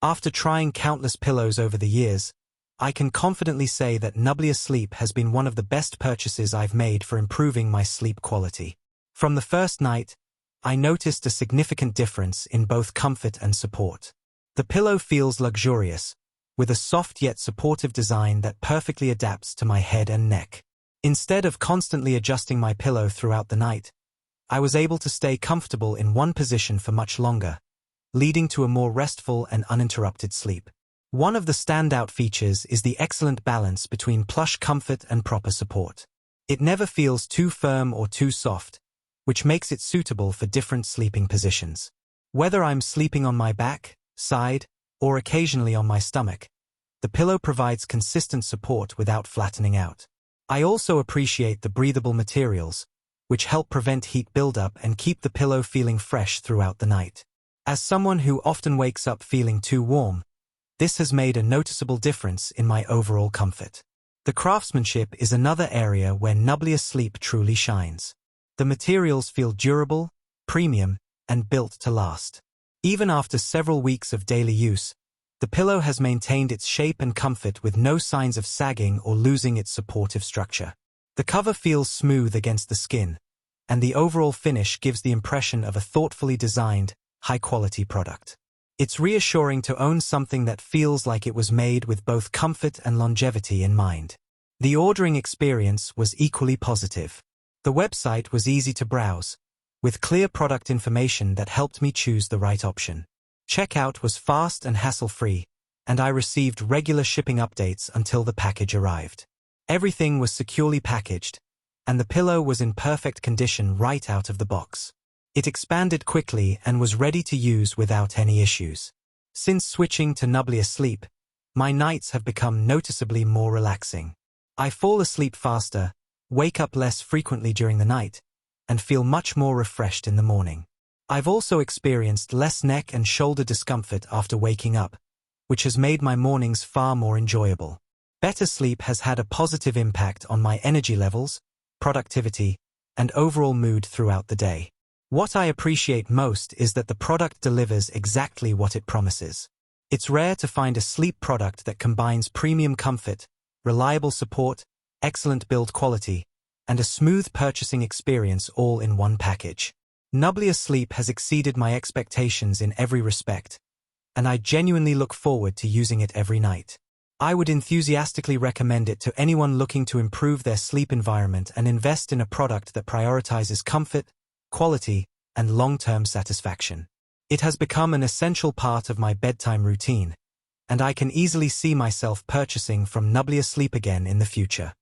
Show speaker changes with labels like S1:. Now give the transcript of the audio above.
S1: After trying countless pillows over the years, I can confidently say that Nublia Sleep has been one of the best purchases I've made for improving my sleep quality. From the first night, I noticed a significant difference in both comfort and support. The pillow feels luxurious, with a soft yet supportive design that perfectly adapts to my head and neck. Instead of constantly adjusting my pillow throughout the night, I was able to stay comfortable in one position for much longer, leading to a more restful and uninterrupted sleep. One of the standout features is the excellent balance between plush comfort and proper support. It never feels too firm or too soft, which makes it suitable for different sleeping positions. Whether I'm sleeping on my back, side, or occasionally on my stomach, the pillow provides consistent support without flattening out. I also appreciate the breathable materials, which help prevent heat buildup and keep the pillow feeling fresh throughout the night. As someone who often wakes up feeling too warm, this has made a noticeable difference in my overall comfort. The craftsmanship is another area where Nublia Sleep truly shines. The materials feel durable, premium, and built to last. Even after several weeks of daily use, the pillow has maintained its shape and comfort with no signs of sagging or losing its supportive structure. The cover feels smooth against the skin, and the overall finish gives the impression of a thoughtfully designed, high-quality product. It's reassuring to own something that feels like it was made with both comfort and longevity in mind. The ordering experience was equally positive. The website was easy to browse, with clear product information that helped me choose the right option. Checkout was fast and hassle-free, and I received regular shipping updates until the package arrived. Everything was securely packaged, and the pillow was in perfect condition right out of the box. It expanded quickly and was ready to use without any issues. Since switching to Nublia Sleep, my nights have become noticeably more relaxing. I fall asleep faster, wake up less frequently during the night, and feel much more refreshed in the morning. I've also experienced less neck and shoulder discomfort after waking up, which has made my mornings far more enjoyable. Better sleep has had a positive impact on my energy levels, productivity, and overall mood throughout the day. What I appreciate most is that the product delivers exactly what it promises. It's rare to find a sleep product that combines premium comfort, reliable support, excellent build quality, and a smooth purchasing experience all in one package. Nublia Sleep has exceeded my expectations in every respect, and I genuinely look forward to using it every night. I would enthusiastically recommend it to anyone looking to improve their sleep environment and invest in a product that prioritizes comfort, quality, and long-term satisfaction. It has become an essential part of my bedtime routine, and I can easily see myself purchasing from Nublia Sleep again in the future.